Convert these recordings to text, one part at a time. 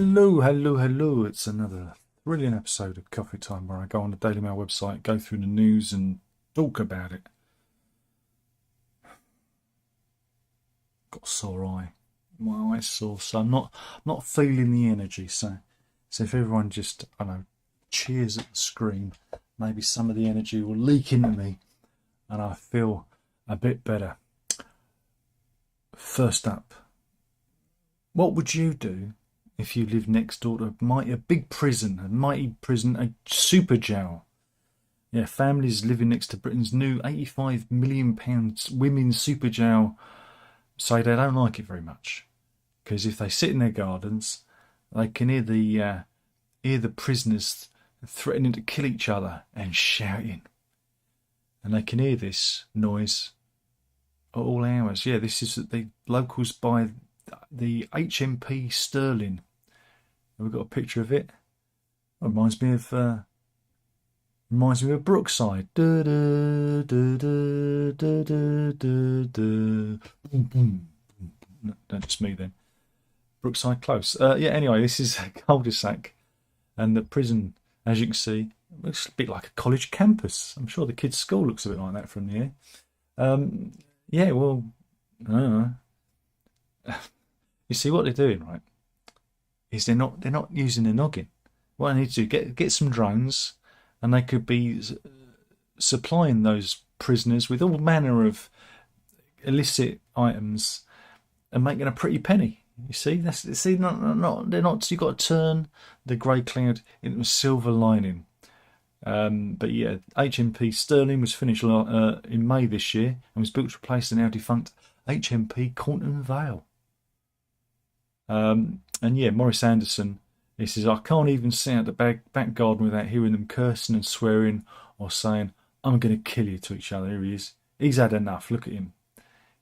Hello, hello, hello. It's another brilliant episode of Coffee Time where I go on the Daily Mail website, go through the news and talk about it. Got a sore eye. My eye's sore, so I'm not feeling the energy. So if everyone just, I don't know, cheers at the screen, maybe some of the energy will leak into me and I feel a bit better. First up, what would you do if you lived next door to a big prison, a super jail? Yeah, families living next to Britain's new £85 million women's super jail say they don't like it very much because if they sit in their gardens, they can hear the prisoners threatening to kill each other and shouting, and they can hear this noise at all hours. Yeah, this is the locals by the HMP Sterling. We've got a picture of it. It reminds me of Brookside. No, just me then. Brookside Close. Yeah. Anyway, this is a cul-de-sac, and the prison, as you can see, looks a bit like a college campus. I'm sure the kids' school looks a bit like that from the air. Yeah. Well, I don't know. You see what they're doing, right? Is they're not using a noggin. What I need to do, get some drones, and they could be supplying those prisoners with all manner of illicit items and making a pretty penny. You see, they're not. You've got to turn the grey cloud into a silver lining. But yeah, HMP Sterling was finished in May this year and was built to replace the now defunct HMP Cornton Vale. And yeah, Maurice Anderson, he says, I can't even sit out the back garden without hearing them cursing and swearing or saying, I'm going to kill you to each other. Here he is. He's had enough. Look at him.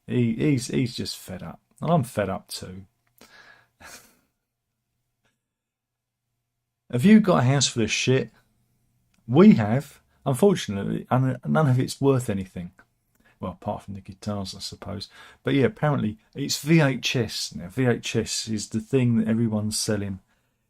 He's just fed up. And I'm fed up too. Have you got a house full of shit? We have. Unfortunately, and none of it's worth anything. Well, apart from the guitars, I suppose. But yeah, apparently it's VHS. Now, VHS is the thing that everyone's selling.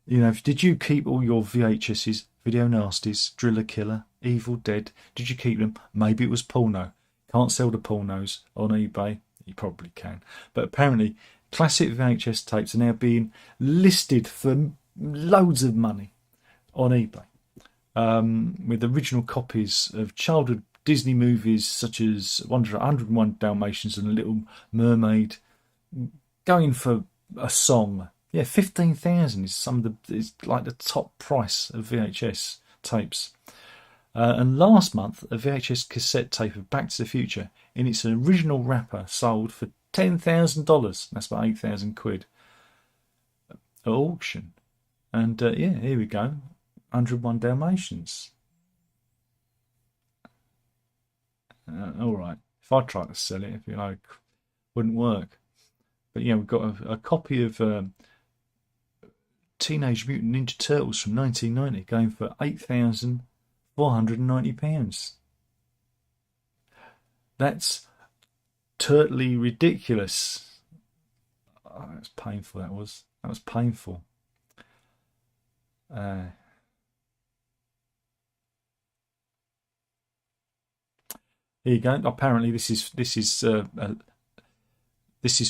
You know, did you keep all your VHSs, Video Nasties, Driller Killer, Evil Dead? Did you keep them? Maybe it was porno. Can't sell the pornos on eBay. You probably can. But apparently, classic VHS tapes are now being listed for loads of money on eBay. With original copies of childhood Disney movies such as 101 Dalmatians and Little Mermaid, going for a song. Yeah, 15,000 is like the top price of VHS tapes. And last month, a VHS cassette tape of Back to the Future in its original wrapper sold for $10,000. That's about 8,000 quid at auction. And yeah, here we go. 101 Dalmatians. All right. If I tried to sell it, it wouldn't work. But yeah, we've got a copy of Teenage Mutant Ninja Turtles from 1990 going for £8,490. That's totally ridiculous. Oh, that's painful. That was painful. Here you go. Apparently, this is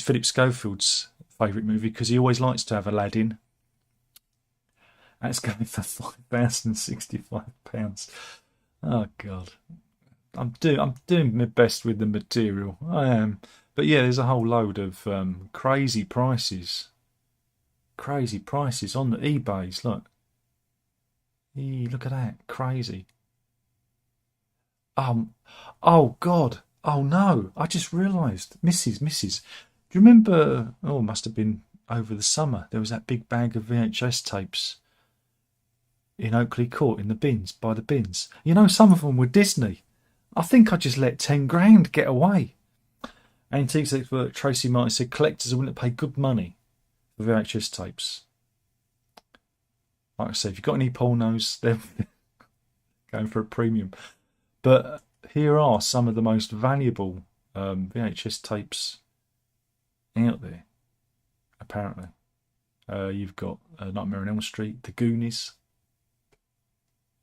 Philip Schofield's favourite movie because he always likes to have Aladdin. That's going for £5,065. Oh God, I'm doing my best with the material. I am, but yeah, there's a whole load of crazy prices. Crazy prices on the eBays. Look, look at that, crazy. Oh God, oh no! I just realised, Mrs. Do you remember? Oh, it must have been over the summer. There was that big bag of VHS tapes in Oakley Court in the bins, by the bins. You know, some of them were Disney. I think I just let 10 grand get away. Antiques expert Tracy Martin said collectors are willing to pay good money for VHS tapes. Like I said, if you've got any pornos, they're going for a premium. But here are some of the most valuable VHS tapes out there, apparently. You've got Nightmare on Elm Street, The Goonies.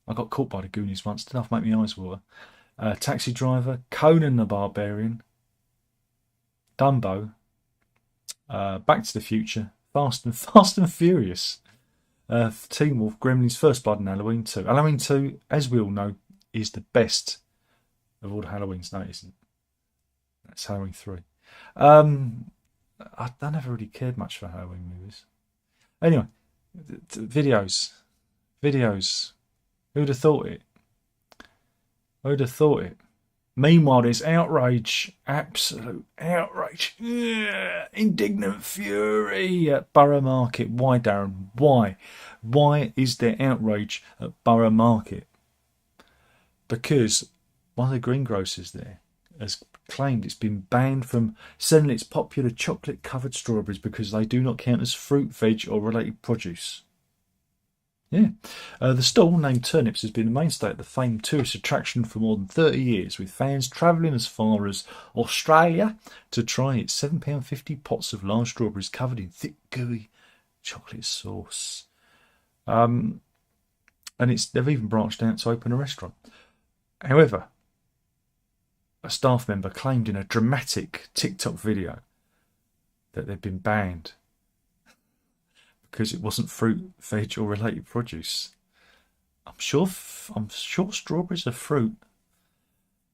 I got caught by The Goonies once. Didn't have to make my eyes water. Taxi Driver, Conan the Barbarian, Dumbo, Back to the Future, Fast and Furious, Teen Wolf, Gremlins, First Blood, and Halloween 2. Halloween 2, as we all know, is the best of all the Halloweens. No, it isn't. That's Halloween 3. I never really cared much for Halloween movies. Anyway, videos. Who'd have thought it? Who'd have thought it? Meanwhile, there's outrage, absolute outrage, indignant fury at Borough Market. Why, Darren? Why? Why is there outrage at Borough Market? Because one of the greengrocers there has claimed it's been banned from selling its popular chocolate-covered strawberries because they do not count as fruit, veg, or related produce. Yeah. The stall, named Turnips, has been a mainstay at the famed tourist attraction for more than 30 years, with fans travelling as far as Australia to try its £7.50 pots of large strawberries covered in thick, gooey chocolate sauce. And they've even branched out to open a restaurant. However, a staff member claimed in a dramatic TikTok video that they'd been banned because it wasn't fruit, veg, or related produce. I'm sure strawberries are fruit,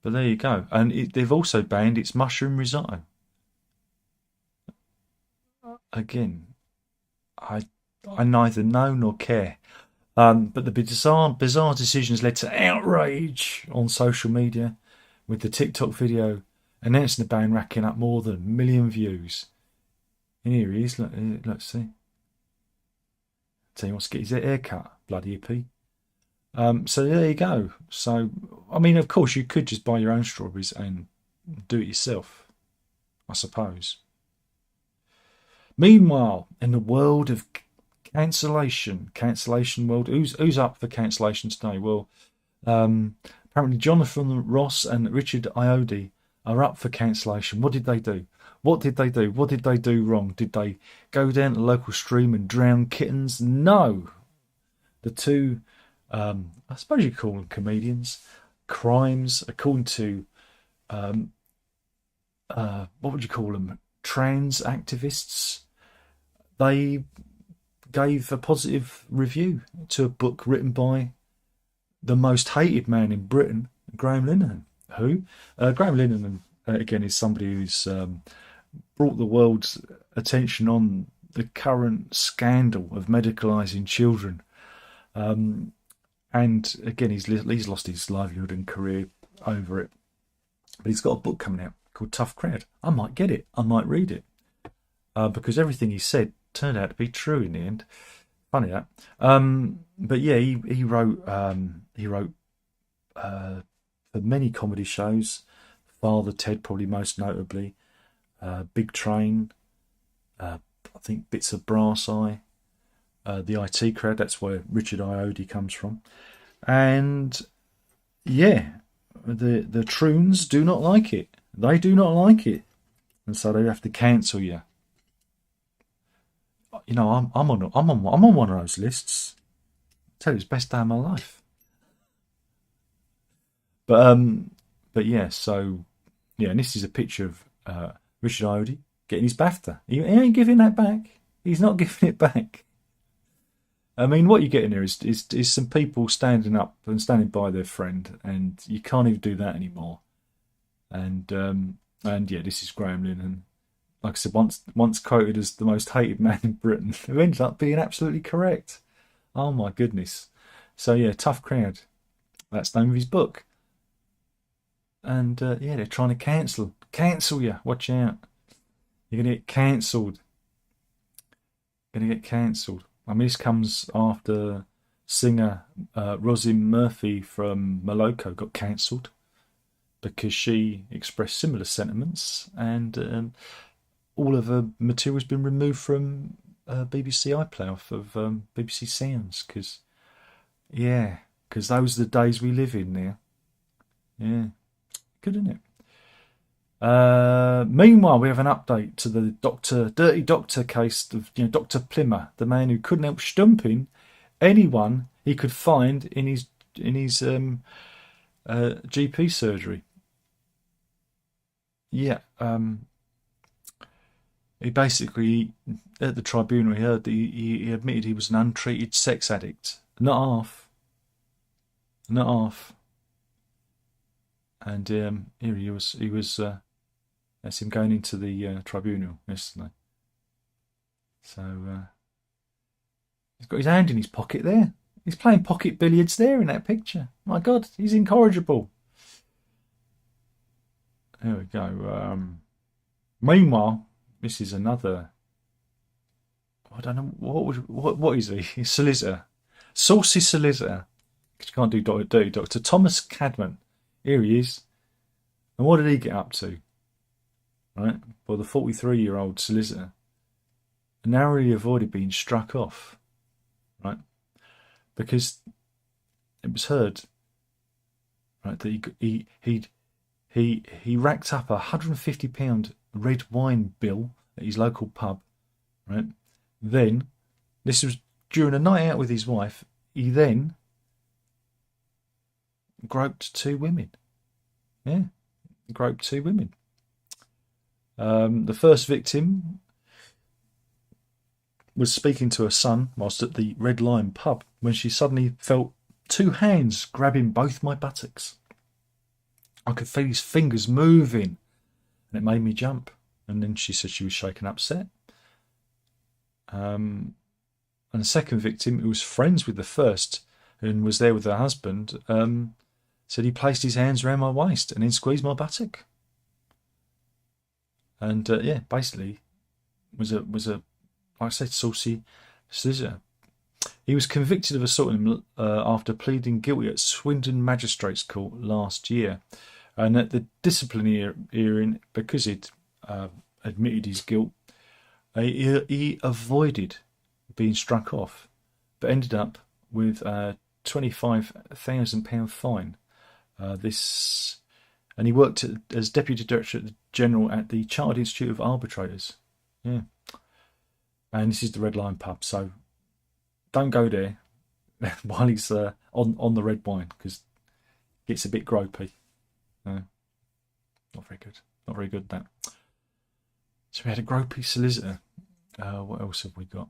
but there you go. And they've also banned its mushroom risotto. Again, I neither know nor care. But the bizarre decisions led to outrage on social media, with the TikTok video announcing the ban racking up more than 1 million views. And here he is. Let's see. Tell you wants to get his hair cut, bloody hippie. So there you go. So, I mean, of course, you could just buy your own strawberries and do it yourself, I suppose. Meanwhile, in the world of cancellation world, who's up for cancellation today? Well, apparently Jonathan Ross and Richard Iodi are up for cancellation. What did they do? What did they do wrong? Did they go down to the local stream and drown kittens? No. The two, I suppose you call them comedians, crimes, according to, what would you call them? Trans activists. They gave a positive review to a book written by the most hated man in Britain, Graham Linehan. Who? Graham Linehan, again, is somebody who's brought the world's attention on the current scandal of medicalising children. And again, he's lost his livelihood and career over it. But he's got a book coming out called Tough Crowd. I might get it. I might read it. Because everything he said turned out to be true in the end. Funny that. But yeah, he wrote for many comedy shows. Father Ted, probably most notably. Big Train. I think Bits of Brass Eye. The IT Crowd. That's where Richard Iodi comes from. And yeah, the Troons do not like it. They do not like it, and so they have to cancel you. You know, I'm on one of those lists. I tell you, it's the best day of my life. But yeah, so yeah, and this is a picture of Richard Iodi getting his BAFTA. He ain't giving that back. He's not giving it back. I mean, what you're getting here is some people standing up and standing by their friend, and you can't even do that anymore. And yeah, this is Graham Linehan. Like I said, once quoted as the most hated man in Britain, who ended up being absolutely correct. Oh my goodness. So yeah, Tough Crowd. That's the name of his book. And yeah, they're trying to cancel you. Watch out. You're going to get cancelled. I mean, this comes after singer Rosin Murphy from Moloko got cancelled because she expressed similar sentiments, and all of her material has been removed from BBC iPlayer off of BBC Sounds, because those are the days we live in now. Yeah, good, isn't it? Meanwhile, we have an update to the Dirty Doctor case of Dr. Plimmer, the man who couldn't help stumping anyone he could find in his GP surgery. Yeah, he basically at the tribunal he heard that he admitted he was an untreated sex addict, not half. And here he was. That's him going into the tribunal yesterday. So he's got his hand in his pocket there. He's playing pocket billiards there in that picture. My God, he's incorrigible. There we go. Meanwhile, this is another. I don't know what is he? He's solicitor, Saucy solicitor. You can't do dirty Doctor Thomas Cadman. Here he is. And what did he get up to? Right? Well, the 43-year-old solicitor narrowly avoided being struck off. Right? Because it was heard, right, that he racked up £150 red wine bill at his local pub. Right? Then, this was during a night out with his wife, he then groped 2 women. Yeah, groped 2 women. The first victim was speaking to her son whilst at the Red Lion pub when she suddenly felt 2 hands grabbing both my buttocks. I could feel his fingers moving and it made me jump. And then she said she was shaken upset. And the second victim, who was friends with the first and was there with her husband, said he placed his hands around my waist and then squeezed my buttock. And yeah, basically was a like I said, saucy solicitor. He was convicted of assaulting him after pleading guilty at Swindon Magistrates Court last year, and at the disciplinary hearing, because he'd admitted his guilt, he avoided being struck off, but ended up with a £25,000 fine. And he worked as Deputy Director General at the Chartered Institute of Arbitrators. Yeah. And this is the Red Lion pub, so don't go there while he's on the red wine, because it gets a bit gropey. Not very good. Not very good, that. So we had a gropey solicitor. What else have we got?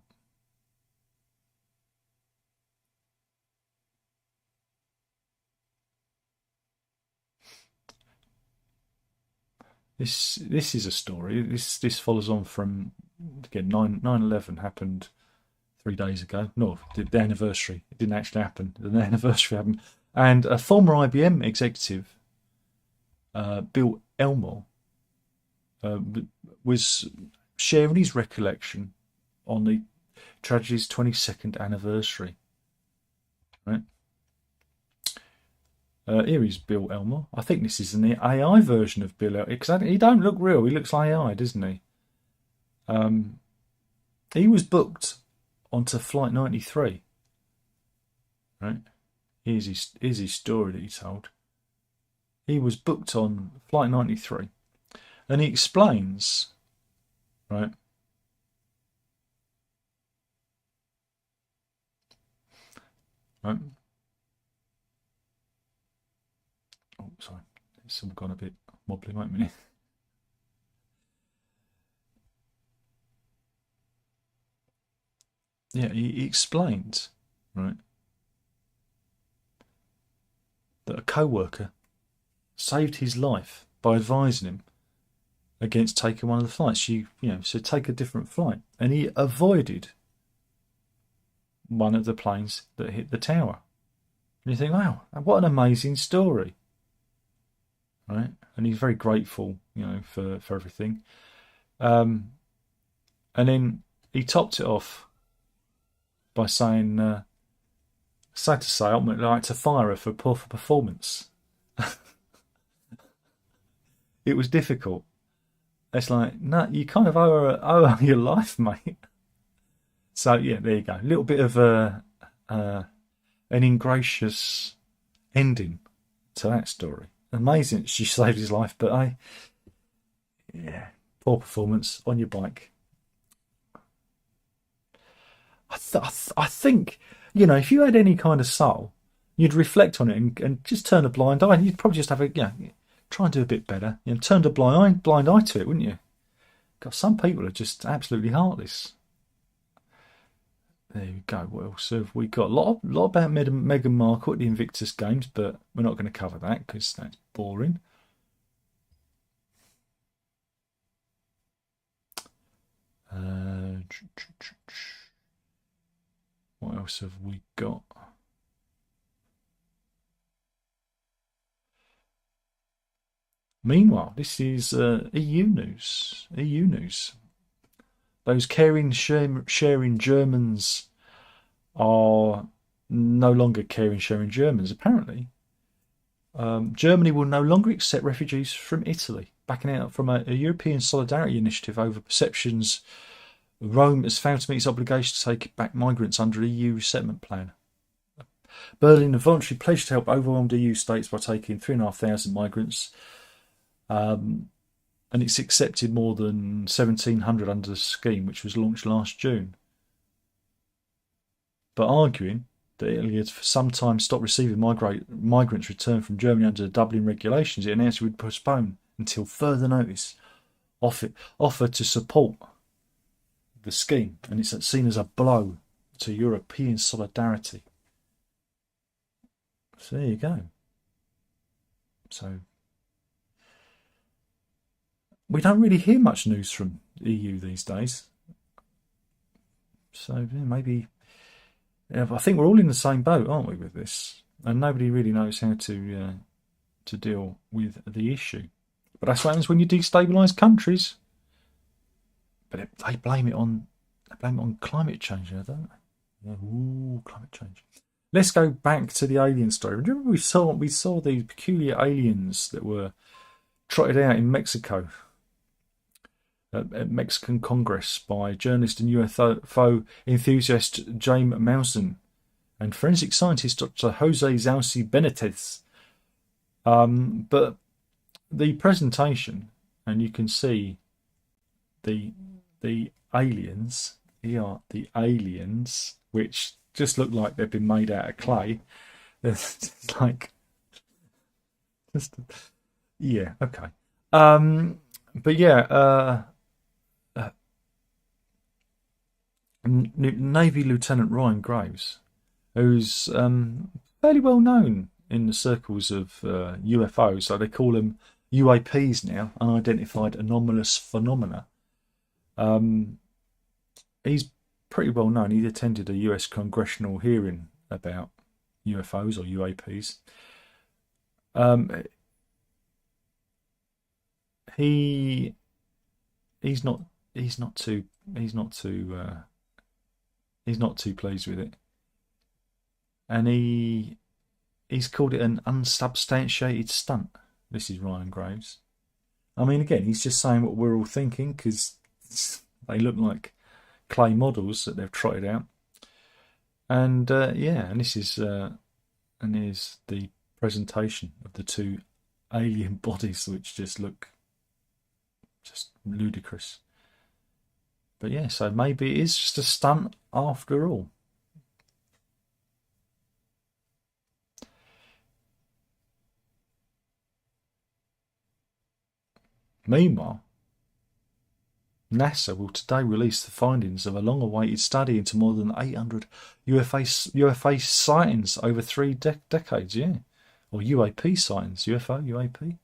This is a story. This follows on from, again, 9/11 happened 3 days ago. No, the anniversary. It didn't actually happen. The anniversary happened. And a former IBM executive, Bill Elmore, was sharing his recollection on the tragedy's 22nd anniversary. Right? Here is Bill Elmore. I think this is an AI version of Bill Elmore, because he don't look real. He looks AI, doesn't he? He was booked onto Flight 93. Right? Here's his story that he told. He was booked on Flight 93. And he explains, right? Right? Oh, sorry. It's all gone a bit wobbly, won't it? Yeah, he explains, right, that a co-worker saved his life by advising him against taking one of the flights. So take a different flight. And he avoided one of the planes that hit the tower. And you think, wow, what an amazing story. Right? And he's very grateful, for everything. And then he topped it off by saying, sad to say, ultimately I like to fire her for poor performance. It was difficult. It's like, no, you kind of owe her your life, mate. So yeah, there you go. A little bit of an ingracious ending to that story. Amazing, she saved his life, but Yeah, poor performance on your bike. I think, if you had any kind of soul, you'd reflect on it and just turn a blind eye. You'd probably just have a, try and do a bit better. Turn a blind eye to it, wouldn't you? God, some people are just absolutely heartless. There we go. What else have we got? A lot about Meghan Markle at the Invictus Games, but we're not going to cover that because that's boring. What else have we got? Meanwhile, this is EU news. EU news. Those sharing Germans are no longer sharing Germans. Apparently, Germany will no longer accept refugees from Italy, backing out from a European solidarity initiative over perceptions Rome has failed to meet its obligation to take back migrants under an EU resettlement plan. Berlin have voluntarily pledged to help overwhelmed EU states by taking 3,500 migrants, and it's accepted more than 1,700 under the scheme, which was launched last June. But arguing that Italy had for some time stopped receiving migrants returned from Germany under the Dublin regulations, it announced it would postpone until further notice offer to support the scheme, and it's seen as a blow to European solidarity. So there you go. So we don't really hear much news from EU these days. So maybe, I think we're all in the same boat, aren't we, with this? And nobody really knows how to deal with the issue. But that's what happens when you destabilise countries. But they blame it on climate change, don't they? Ooh, climate change. Let's go back to the alien story. Remember we saw these peculiar aliens that were trotted out in Mexico at Mexican Congress by journalist and UFO enthusiast James Mausen and forensic scientist Dr. Jose Saucy Benitez. But the presentation, and you can see the aliens. Here are the aliens, which just look like they've been made out of clay. It's like, yeah, okay. But yeah, Navy Lieutenant Ryan Graves, who's fairly well known in the circles of UFOs, so they call them UAPs now, unidentified anomalous phenomena. He's pretty well known. He attended a US congressional hearing about UFOs or UAPs. He's not too pleased with it, and he's called it an unsubstantiated stunt. This is Ryan Graves. I mean, again, he's just saying what we're all thinking because they look like clay models that they've trotted out. And and this is and here's the presentation of the two alien bodies, which just look just ludicrous. But yeah, so maybe it is just a stunt after all. Meanwhile, NASA will today release the findings of a long-awaited study into more than 800 UFO sightings over 3 decades, or UAP sightings, UFO, UAP.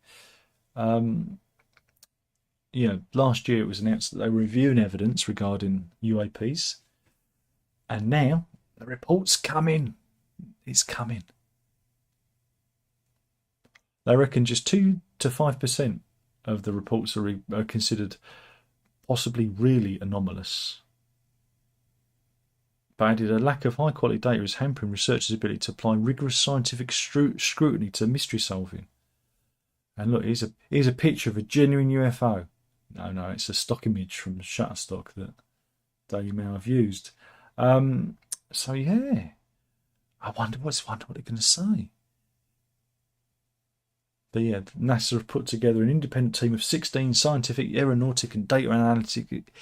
Last year it was announced that they were reviewing evidence regarding UAPs, and now the report's coming. It's coming. They reckon just 2 to 5% of the reports are considered possibly really anomalous. But added a lack of high quality data is hampering researchers' ability to apply rigorous scientific scrutiny to mystery solving. And look, here's a picture of a genuine UFO. No, it's a stock image from Shutterstock that Daily Mail have used. So yeah, I wonder what they're going to say. But yeah, NASA have put together an independent team of 16 scientific, aeronautic and data analytic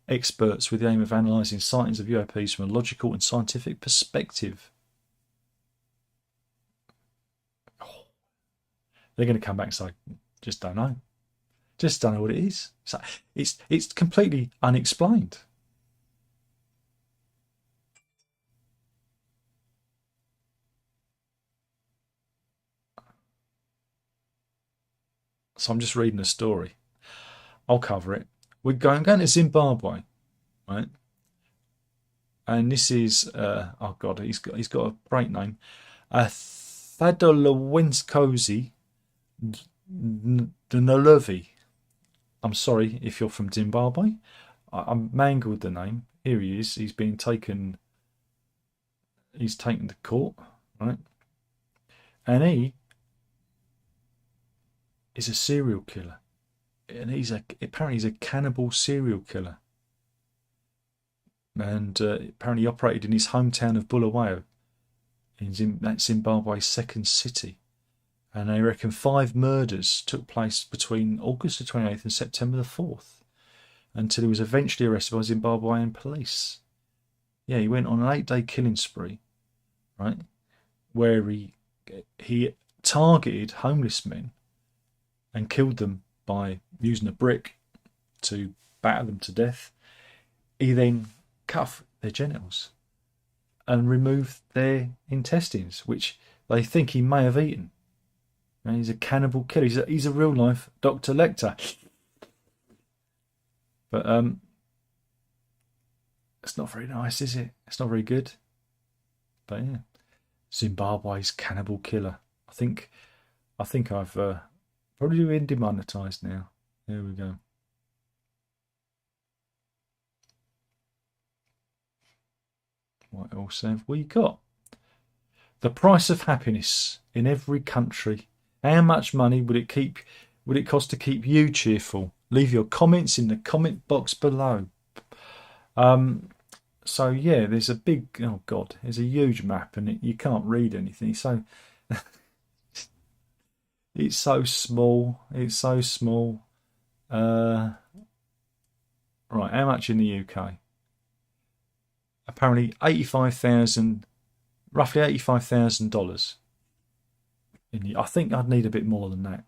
experts with the aim of analysing sightings of UAPs from a logical and scientific perspective. They're going to come back and say, just don't know. Just don't know what it is. It's completely unexplained. So I'm just reading a story. I'll cover it. I'm going to Zimbabwe, right? And this is oh god, he's got a great name. Thadolowinskosi Dnolovi. I'm sorry if you're from Zimbabwe. I mangled the name. Here he is. He's been taken. He's taken to court, right? And he is a serial killer, and apparently he's a cannibal serial killer. And apparently he operated in his hometown of Bulawayo, that's Zimbabwe's second city. And they reckon 5 murders took place between August the 28th and September the 4th, until he was eventually arrested by Zimbabwean police. Yeah, he went on an 8-day killing spree, right, where he targeted homeless men and killed them by using a brick to batter them to death. He then cut off their genitals and removed their intestines, which they think he may have eaten. And he's a cannibal killer. He's a real life Dr. Lecter. But it's not very nice, is it? It's not very good. But yeah, Zimbabwe's cannibal killer. I think I've probably been demonetised now. There we go. What else have we got? The price of happiness in every country. How much money would it cost to keep you cheerful? Leave your comments in the comment box below. So yeah, there's a big, oh god, there's a huge map, and you can't read anything. So it's so small. It's so small. Right, how much in the UK? Apparently roughly $85,000. I think I'd need a bit more than that.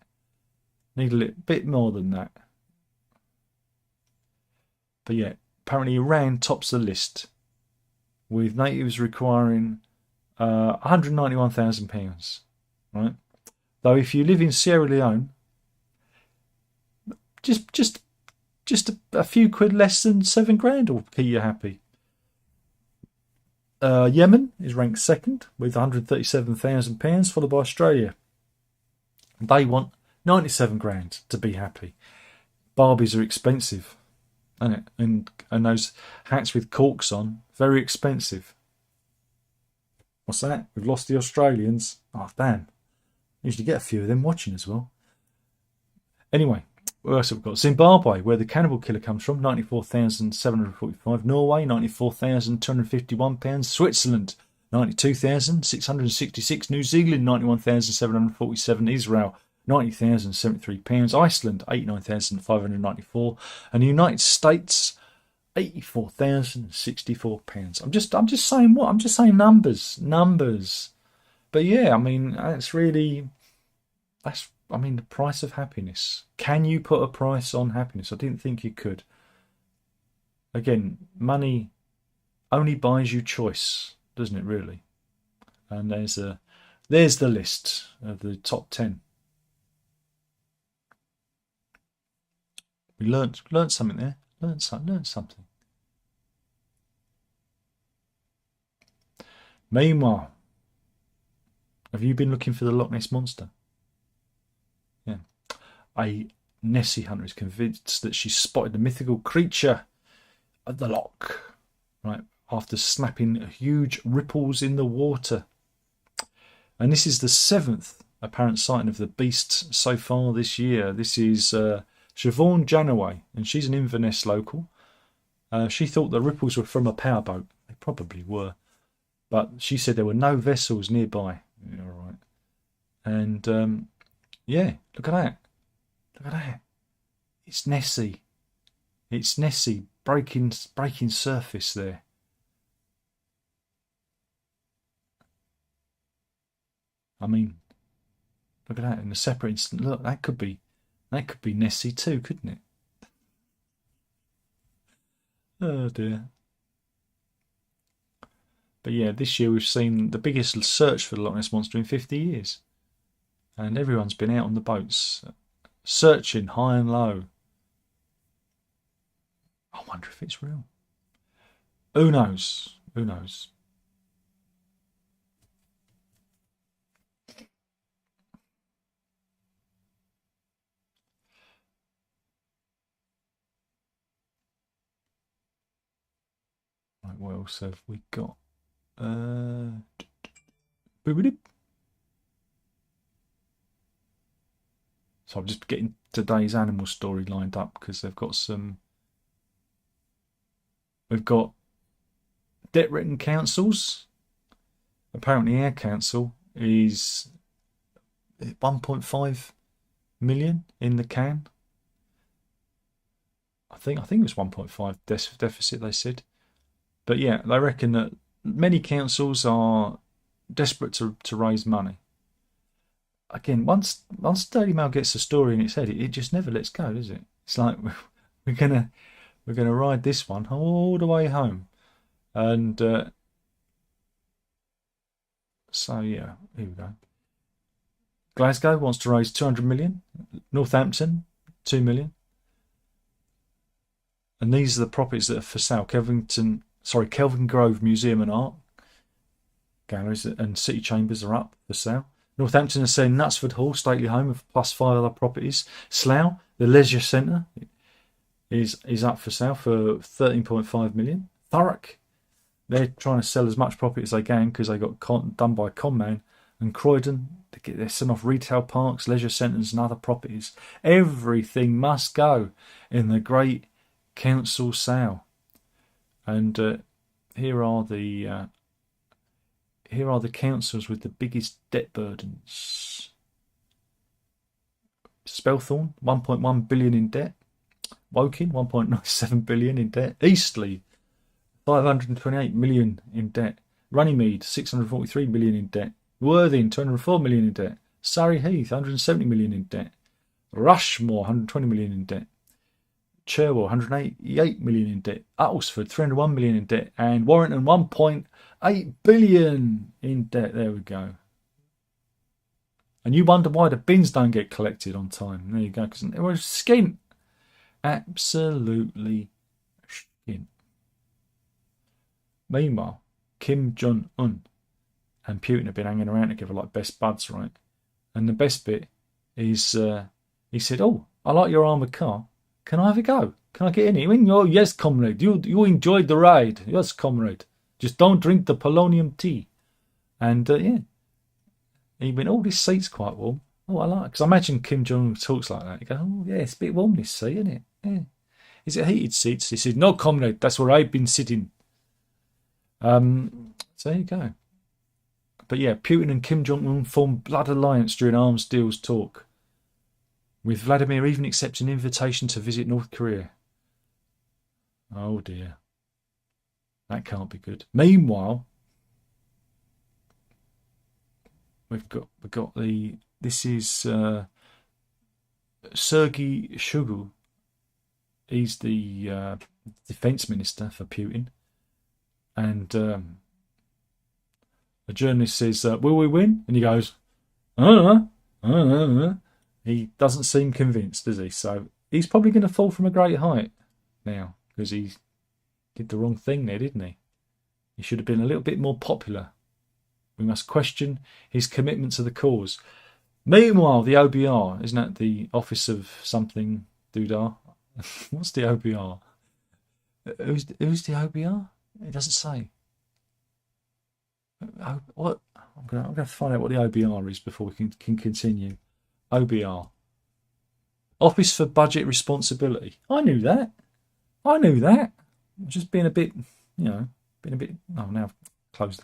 Need a little bit more than that. But yeah, apparently Iran tops the list, with natives requiring £191,000. Right? Though if you live in Sierra Leone, just a few quid less than £7,000 will keep you happy. Yemen is ranked second with £137,000, followed by Australia. They want £97,000 to be happy. Barbies are expensive, isn't it? And those hats with corks on, very expensive. What's that? We've lost the Australians. Oh damn! Usually get a few of them watching as well. Anyway, what else have we got? Zimbabwe, where the cannibal killer comes from, £94,745. Norway, £94,251. Switzerland, £92,666. New Zealand, £91,747. Israel, £90,073. Iceland, £89,594. And the United States, £84,064. I'm just saying what? I'm just saying numbers. But yeah, I mean, the price of happiness. Can you put a price on happiness? I didn't think you could. Again, money only buys you choice, doesn't it, really? And there's the list of the top 10. We learnt something there. Learnt something. Meanwhile, have you been looking for the Loch Ness Monster? Yeah. A Nessie hunter is convinced that she spotted the mythical creature at the loch, right, after snapping huge ripples in the water. And this is the 7th apparent sighting of the beast so far this year. This is Siobhan Janaway, and she's an Inverness local. She thought the ripples were from a powerboat. They probably were. But she said there were no vessels nearby. All right. And Yeah, look at that. Look at that. It's Nessie. It's Nessie breaking surface there. I mean, look at that in a separate instant. Look, that could be Nessie too, couldn't it? Oh dear. But yeah, this year we've seen the biggest search for the Loch Ness Monster in 50 years. And everyone's been out on the boats, searching high and low. I wonder if it's real. Who knows? Who knows? Right, what else have we got? So I'm just getting today's animal story lined up because they've got some. We've got debt-ridden councils. Apparently, our council is 1.5 million in the can. I think it was 1.5 deficit. They said, but yeah, they reckon that many councils are desperate to raise money. Again, once Daily Mail gets a story in its head, it just never lets go, does it? It's like we're gonna ride this one all the way home, and so yeah, here we go. Glasgow wants to raise 200 million. Northampton, 2 million. And these are the properties that are for sale. Kelvin Grove Museum and Art galleries and city chambers are up for sale. Northampton is saying Knutsford Hall, stately home of plus 5 other properties. Slough, the leisure centre, is up for sale for 13.5 million. Thurrock, they're trying to sell as much property as they can because they got done by a con man. And Croydon, they're selling off retail parks, leisure centres and other properties. Everything must go in the great council sale. And here are the councils with the biggest debt burdens. Spelthorne, 1.1 billion in debt. Woking, 1.97 billion in debt. Eastleigh, 528 million in debt. Runnymede, 643 million in debt. Worthing, 204 million in debt. Surrey Heath, 170 million in debt. Rushmore, 120 million in debt. Cherwell, 188 million in debt. Uttlesford, 301 million in debt. And Warrington, 1.8 billion in debt. There we go. And you wonder why the bins don't get collected on time. There you go, because they were skint. Absolutely skint. Meanwhile, Kim Jong-un and Putin have been hanging around together like best buds, right? And the best bit is he said, "Oh, I like your armoured car. Can I have a go? Can I get in it?" He went, "Oh, yes, comrade. You enjoyed the ride. Yes, comrade. Just don't drink the polonium tea." And yeah, he went, "Oh, this seat's quite warm. Oh, I like it." Because I imagine Kim Jong talks like that. He goes, "Oh, yeah, it's a bit warm, this seat, isn't it? Yeah. Is it heated seats?" He said, "No, comrade. That's where I've been sitting." So there you go. But yeah, Putin and Kim Jong-un formed blood alliance during arms deals talk, with Vladimir even accepting an invitation to visit North Korea. Oh dear. That can't be good. Meanwhile, we've got this is Sergei Shoigu. He's the defense minister for Putin. And a journalist says, "Will we win?" And he goes, "I don't know. He doesn't seem convinced, does he? So he's probably going to fall from a great height now because he did the wrong thing there, didn't he? He should have been a little bit more popular. We must question his commitment to the cause. Meanwhile, the OBR, isn't that the Office of something doodah? What's the OBR? Who's the OBR? It doesn't say. What? I'm going to find out what the OBR is before we can continue. OBR. Office for Budget Responsibility. I knew that. I'm just being a bit, Oh, now I've closed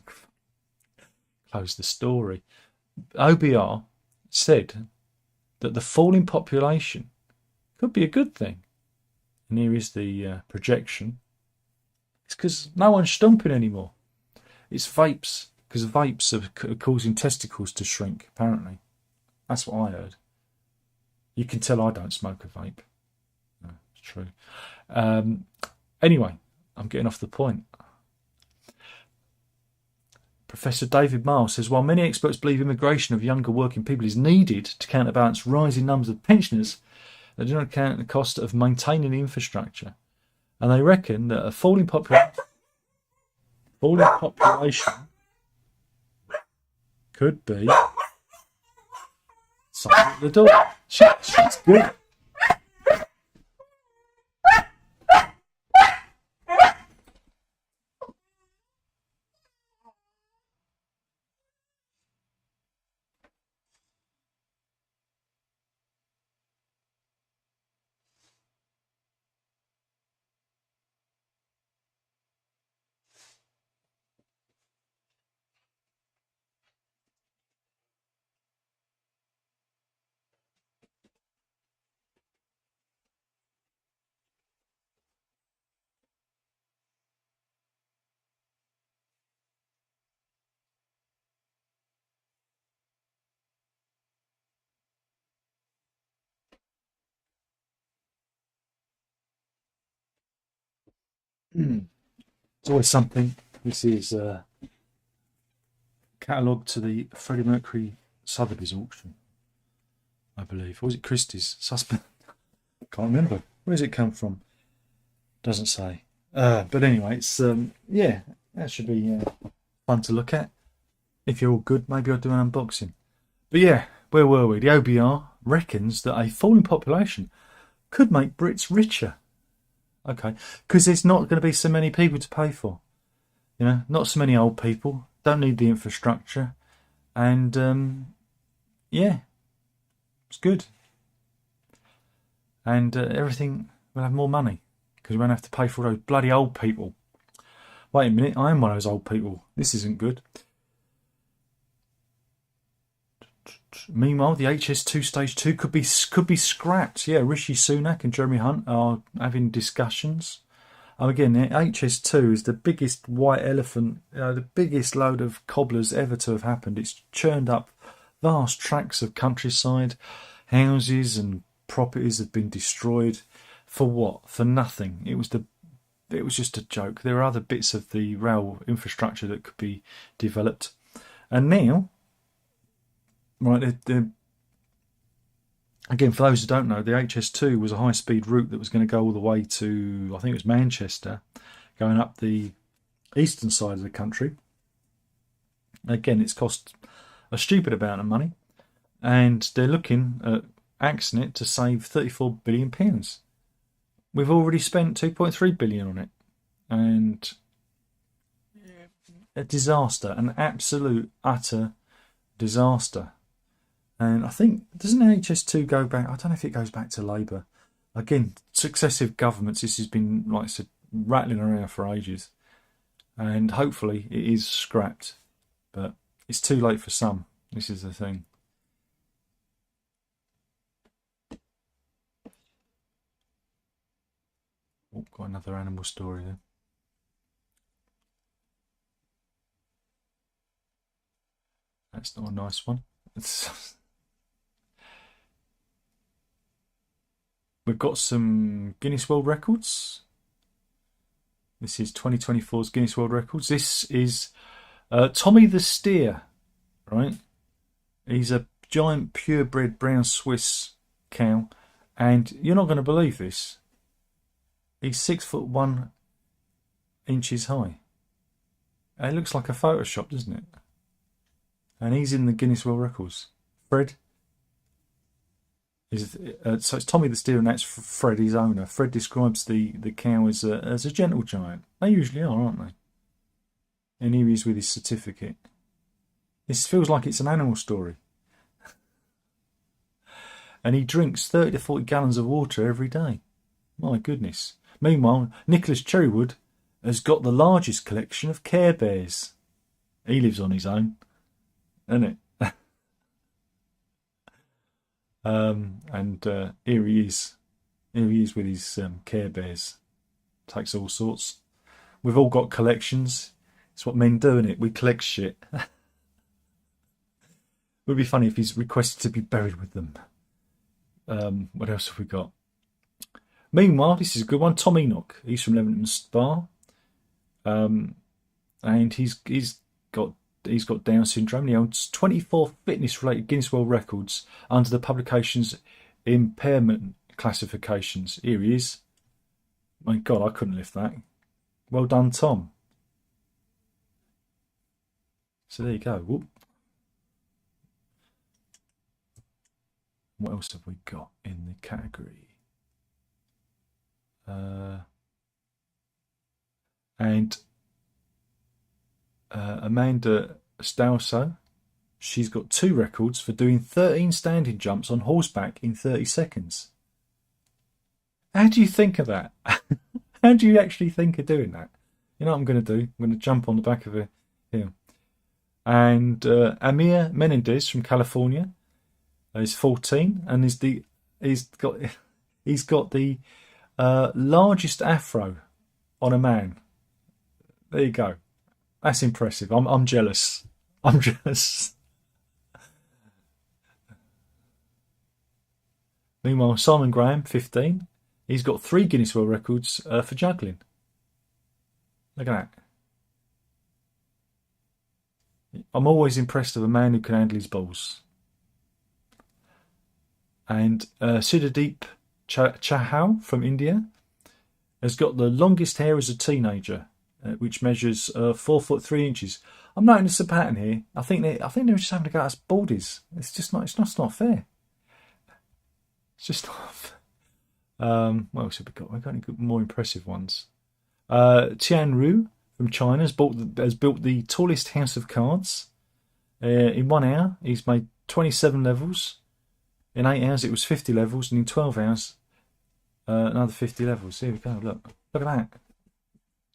the story. OBR said that the falling population could be a good thing. And here is the projection. It's because no one's stumping anymore. It's vapes, because vapes are causing testicles to shrink, apparently. That's what I heard. You can tell I don't smoke a vape. No, it's true. Anyway, I'm getting off the point. Professor David Miles says, while many experts believe immigration of younger working people is needed to counterbalance rising numbers of pensioners, they do not account the cost of maintaining the infrastructure. And they reckon that a falling population could be something at the door. She's good. It's always something. This is catalogued to the Freddie Mercury Sotheby's auction, I believe. Or was it Christie's? Suspect. Can't remember. Where does it come from? Doesn't say. But anyway, it's yeah, that should be fun to look at. If you're all good, maybe I'll do an unboxing. But yeah, where were we? The OBR reckons that a falling population could make Brits richer. Okay, because there's not going to be so many people to pay for. You know, not so many old people. Don't need the infrastructure. And yeah, it's good. And everything will have more money because we won't have to pay for all those bloody old people. Wait a minute, I am one of those old people. This isn't good. Meanwhile, the HS2 Stage 2 could be scrapped. Yeah, Rishi Sunak and Jeremy Hunt are having discussions. Again, the HS2 is the biggest white elephant, the biggest load of cobblers ever to have happened. It's churned up vast tracts of countryside, houses and properties have been destroyed. For what? For nothing. It was just a joke. There are other bits of the rail infrastructure that could be developed, and now. Right, again, for those who don't know, the HS2 was a high-speed route that was going to go all the way to, I think it was Manchester, going up the eastern side of the country. Again, it's cost a stupid amount of money, and they're looking at axing it to save £34 billion. We've already spent £2.3 billion on it, and a disaster, an absolute, utter disaster. And I think, doesn't HS2 go back? I don't know if it goes back to Labour. Again, successive governments, this has been, like I said, rattling around for ages. And hopefully it is scrapped. But it's too late for some. This is the thing. Oh, got another animal story there. That's not a nice one. We've got some Guinness World Records. This is 2024's Guinness World Records. This is Tommy the steer, right? He's a giant purebred brown Swiss cow, and you're not going to believe this. He's 6'1" high. It looks like a Photoshop, doesn't it? And he's in the Guinness World Records. Fred. So it's Tommy the steer, and that's Fred, his owner. Fred describes the cow as a gentle giant. They usually are, aren't they? And here he is with his certificate. This feels like it's an animal story. And he drinks 30 to 40 gallons of water every day. My goodness. Meanwhile, Nicholas Cherrywood has got the largest collection of Care Bears. He lives on his own, isn't it? And here he is. Here he is with his Care Bears. Takes all sorts. We've all got collections. It's what men do, isn't it? We collect shit. It would be funny if he's requested to be buried with them. What else have we got? Meanwhile, this is a good one. Tom Enoch. He's from Leamington Spa. And he's got Down syndrome. He owns 24 fitness-related Guinness World Records under the publication's impairment classifications. Here he is. My God, I couldn't lift that. Well done, Tom. So there you go. Whoop. What else have we got in the category? And Amanda Stauso, she's got 2 records for doing 13 standing jumps on horseback in 30 seconds. How do you think of that? How do you actually think of doing that? You know what I'm going to do? I'm going to jump on the back of a hill. And Amir Menendez from California is 14 and he's got the largest afro on a man. There you go. That's impressive. I'm jealous. I'm jealous. Meanwhile, Simon Graham, 15. He's got 3 Guinness World Records for juggling. Look at that. I'm always impressed with a man who can handle his balls. And Siddhardeep Chahal from India has got the longest hair as a teenager, which measures 4 foot 3 inches. I'm noticing a pattern here. I think they're just having a go at us baldies. It's just not. It's not fair. It's just not fair. What else have we got? We've got any more impressive ones. Tian Ru from China has built the tallest house of cards. In 1 hour, he's made 27 levels. In 8 hours, it was 50 levels, and in 12 hours, another 50 levels. Here we go. Look at that.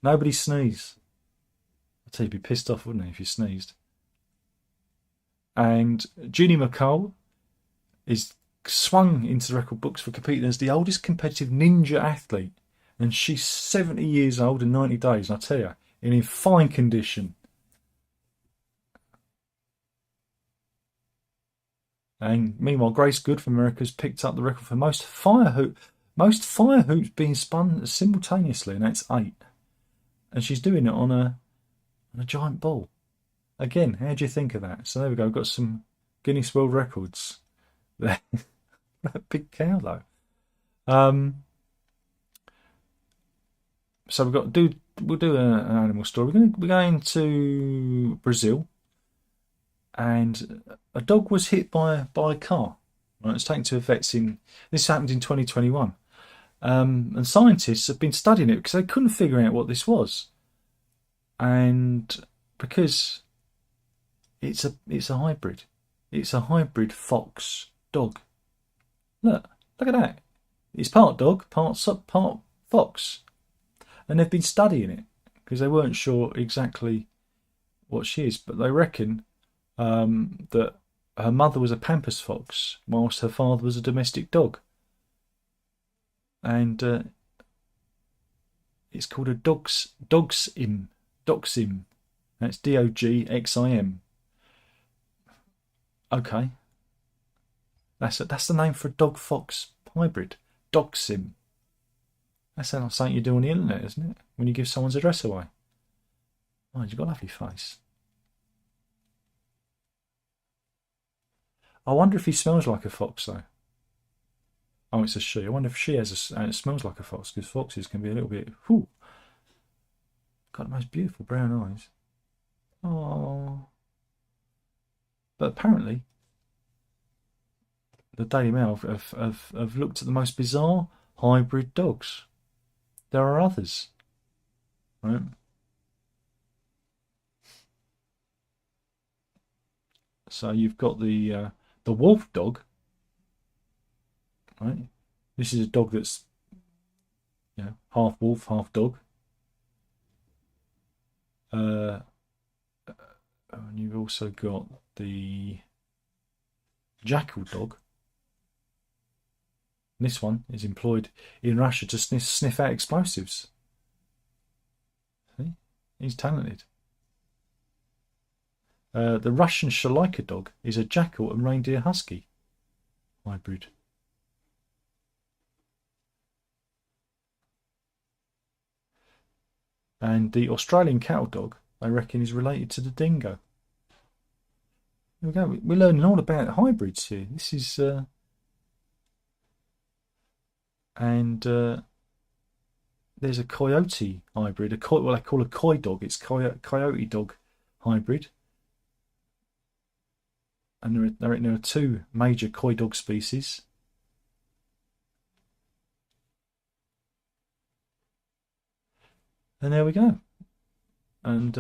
Nobody sneeze. I'd say you'd be pissed off, wouldn't you, if you sneezed? And Junie McCall is swung into the record books for competing as the oldest competitive ninja athlete. And she's 70 years old and 90 days, and I tell you, in fine condition. And meanwhile, Grace Good from America has picked up the record for most fire hoops being spun simultaneously, and that's 8. And she's doing it on a giant ball. Again, how do you think of that? So there we go. We've got some Guinness World Records. That big cow, though. So we'll do an animal story. We're going to Brazil, and a dog was hit by a car. Right, it's taken to a vet's this happened in 2021. And scientists have been studying it because they couldn't figure out what this was. And because it's a hybrid. It's a hybrid fox dog. Look at that. It's part dog, part fox. And they've been studying it because they weren't sure exactly what she is, but they reckon that her mother was a pampas fox whilst her father was a domestic dog. And it's called a dogsim. That's Dogxim. Okay. That's the name for a dog fox hybrid. Dogxim. That sounds like something you do on the internet, isn't it? When you give someone's address away. Oh, you've got a lovely face. I wonder if he smells like a fox, though. Oh, it's a she. I wonder if she has and it smells like a fox, because foxes can be a little bit. Whew. Got the most beautiful brown eyes. Oh. But apparently, the Daily Mail have looked at the most bizarre hybrid dogs. There are others, right? So you've got the wolf dog, right? This is a dog that's half wolf, half dog. And you've also got the jackal dog, And this one is employed in Russia to sniff out explosives. See? He's talented. The Russian Shalaika dog is a jackal and reindeer husky hybrid. And the Australian cattle dog, they reckon, is related to the dingo. Here we go. We're learning all about hybrids here. This is... there's a coyote hybrid, what they call a coy dog. It's coyote dog hybrid. And there are 2 major coy dog species. And there we go. And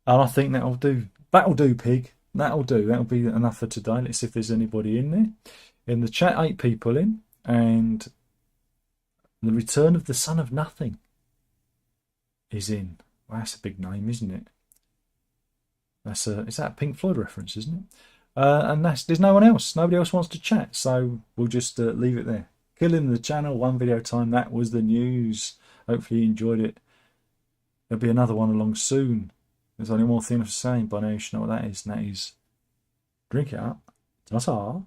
I think that'll do. That'll do, pig. That'll do. That'll be enough for today. Let's see if there's anybody in there. In the chat, 8 people in. And the return of the Son of Nothing is in. Well, that's a big name, isn't it? Is that a Pink Floyd reference, isn't it? And there's no one else. Nobody else wants to chat. So we'll just leave it there. Killing the channel, 1 video time. That was the news. Hopefully you enjoyed it. There'll be another one along soon. There's only one thing to say. By now you should know what that is. And that is drink it up. Ta-ta.